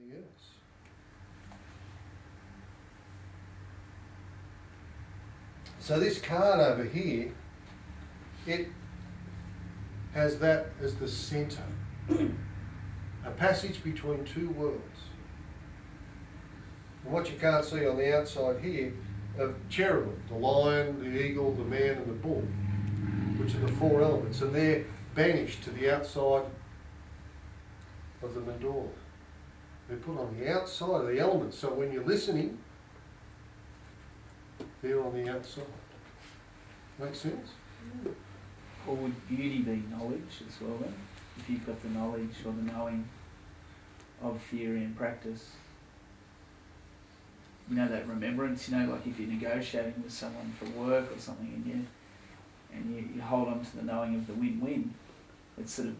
something else. So this card over here, it has that as the centre. A passage between two worlds. And what you can't see on the outside here of cherubim, the lion, the eagle, the man and the bull, which are the four elements, and they're banished to the outside of the mandorla. They're put on the outside of the elements, so when you're listening, they're on the outside. Make sense? Or would beauty be knowledge as well then? If you've got the knowledge or the knowing of theory and practice. You know, that remembrance, you know, like if you're negotiating with someone for work or something and you hold on to the knowing of the win-win, it's sort of,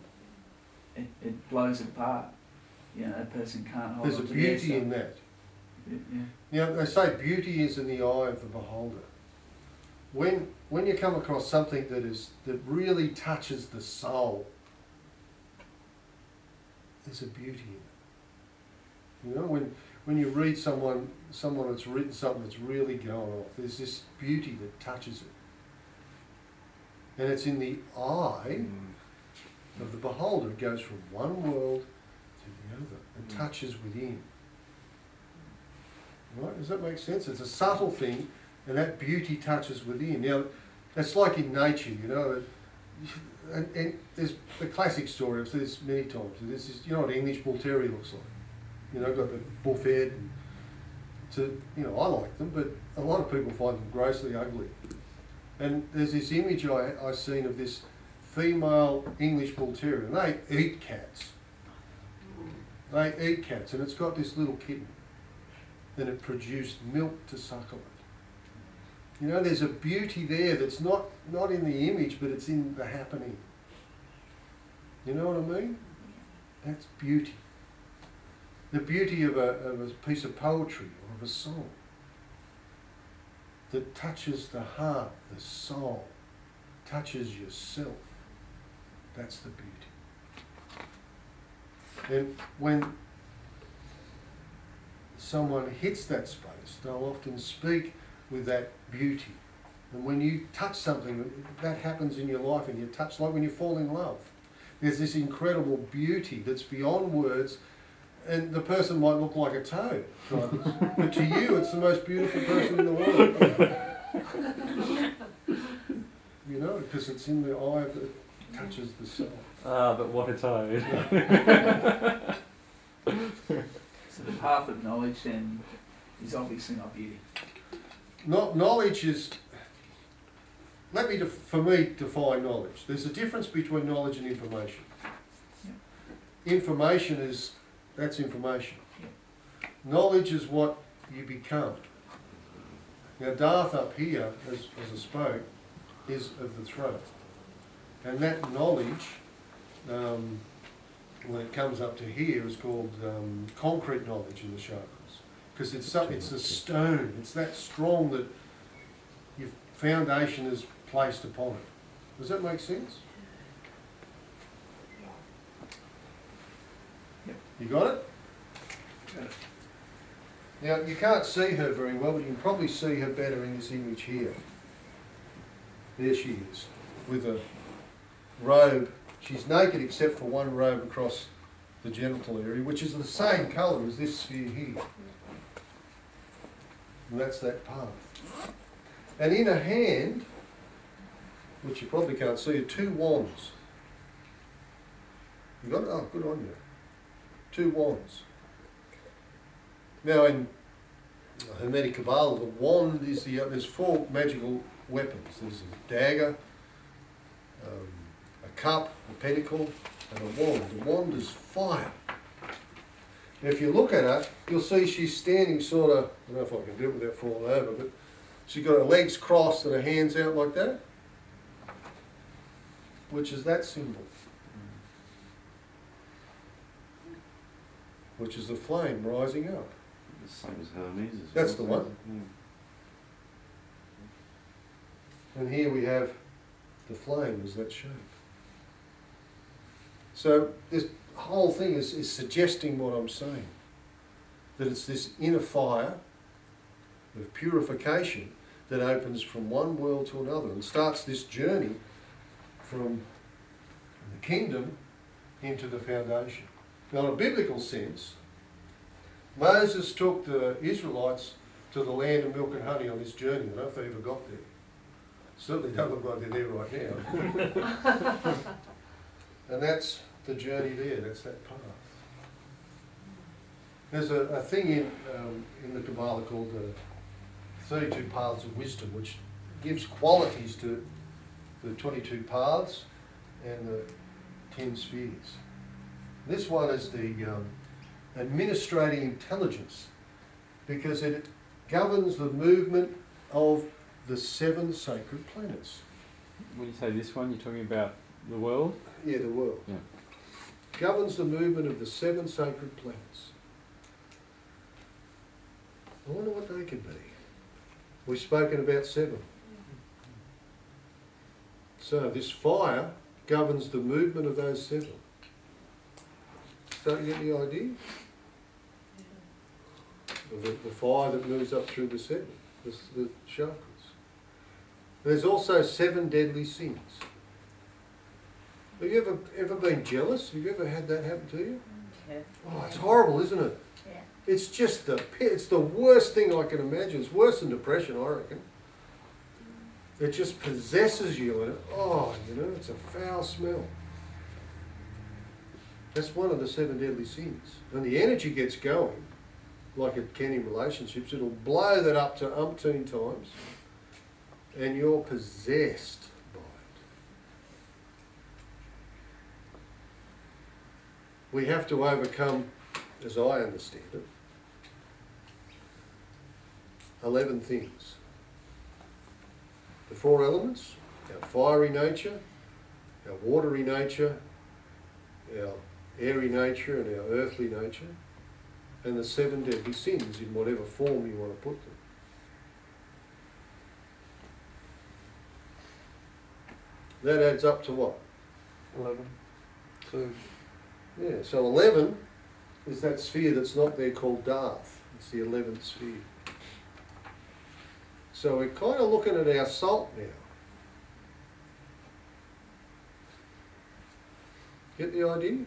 it blows it apart. You know, that person can't hold on to there's a beauty in that. Yeah. You know, they say beauty is in the eye of the beholder. When you come across something that really touches the soul, there's a beauty in it. You know, when you read someone that's written something that's really going off, there's this beauty that touches it. And it's in the eye of the beholder. It goes from one world to the other and touches within. Right? Does that make sense? It's a subtle thing, and that beauty touches within. Now, it's like in nature, you know, and there's the classic story, I've said this many times, this is, you know what an English bull terrier looks like. You know, got the buff head, and you know, I like them, but a lot of people find them grossly ugly. And there's this image I seen of this female English bull terrier, and they eat cats. They eat cats, and it's got this little kitten, and it produced milk to suckle it. You know, there's a beauty there that's not in the image, but it's in the happening. You know what I mean? That's beauty. The beauty of a piece of poetry or of a song that touches the heart, the soul, touches yourself. That's the beauty. And when someone hits that space, they'll often speak with that beauty. And when you touch something, that happens in your life, and you touch, like when you fall in love. There's this incredible beauty that's beyond words, and the person might look like a toad, but to you it's the most beautiful person in the world. You know, because it's in the eye that touches the soul. Ah, but what a toad. So the path of knowledge then is obviously not beauty. Knowledge is, for me, define knowledge. There's a difference between knowledge and information. Yeah. Information that's information. Yeah. Knowledge is what you become. Now Darth up here, as I spoke, is of the throat. And that knowledge, when it comes up to here, is called concrete knowledge in the chakras. Because it's a stone, it's that strong that your foundation is placed upon it. Does that make sense? Yep. You got it? Got it. Now, you can't see her very well, but you can probably see her better in this image here. There she is, with a robe. She's naked except for one robe across the genital area, which is the same colour as this sphere here. And that's that path. And in her hand, which you probably can't see, are two wands. You got it? Oh, good on you. Two wands. Now in Hermetic Kabbalah, the wand is there's four magical weapons. There's a dagger, a cup, a pentacle, and a wand. The wand is fire. Now if you look at her, you'll see she's standing sort of, I don't know if I can do it without falling over, but she's got her legs crossed and her hands out like that, which is that symbol, which is the flame rising up. The same as Hermes. That's the one. Yeah. And here we have the flame as that shape. So this whole thing is suggesting what I'm saying. that it's this inner fire of purification that opens from one world to another and starts this journey from the kingdom into the foundation. Now, in a biblical sense, Moses took the Israelites to the land of milk and honey on this journey. I don't know if they ever got there. Certainly don't look like they're there right now. And that's the journey there, that's that path. There's a thing in the Kabbalah called the 32 Paths of Wisdom, which gives qualities to the 22 paths and the 10 spheres. This one is the administrating intelligence, because it governs the movement of the 7 sacred planets. When you say this one, you're talking about the world? Yeah, the world. Yeah. Governs the movement of the 7 sacred planets. I wonder what they could be. We've spoken about 7. So this fire governs the movement of those 7. Don't you get the idea? Of the fire that moves up through the 7, the chakras. There's also 7 deadly sins. Have you ever been jealous? Have you ever had that happen to you? Yeah. Oh, it's horrible, isn't it? Yeah. It's just it's the worst thing I can imagine. It's worse than depression, I reckon. It just possesses you, and it's a foul smell. That's one of the 7 deadly sins. When the energy gets going, like it can in relationships, it'll blow that up to umpteen times, and you're possessed by it. We have to overcome, as I understand it, 11 things. The 4 elements, our fiery nature, our watery nature, our airy nature and our earthly nature, and the 7 deadly sins in whatever form you want to put them. That adds up to what? 11. Yeah, so 11 is that sphere that's not there called Darth. It's the 11th sphere. So we're kind of looking at our salt now. Get the idea?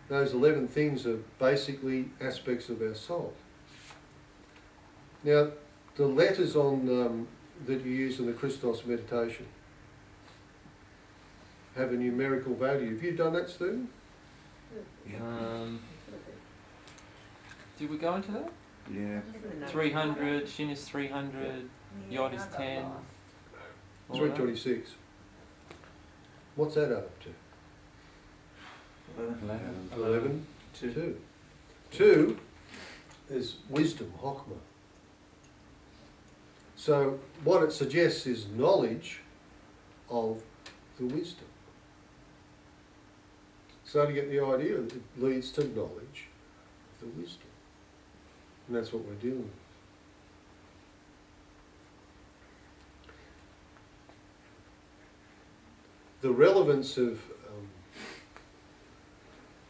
Those 11 things are basically aspects of our soul. Now, the letters on that you use in the Christos meditation have a numerical value. Have you done that, Stephen? Did we go into that? Yeah. 300, Shin is 300, Yod is 10. all that. 326. What's that up to? 11. 2. 2 is wisdom, Chokmah. So what it suggests is knowledge of the wisdom. So to get the idea, it leads to knowledge of the wisdom. And that's what we're dealing with. The relevance of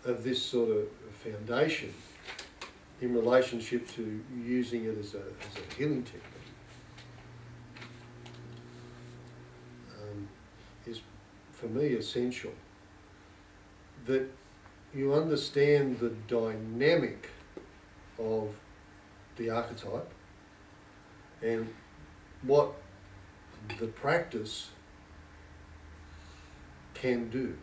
this sort of foundation in relationship to using it as a healing technique is, for me, essential. That you understand the dynamic of the archetype and what the practice can do.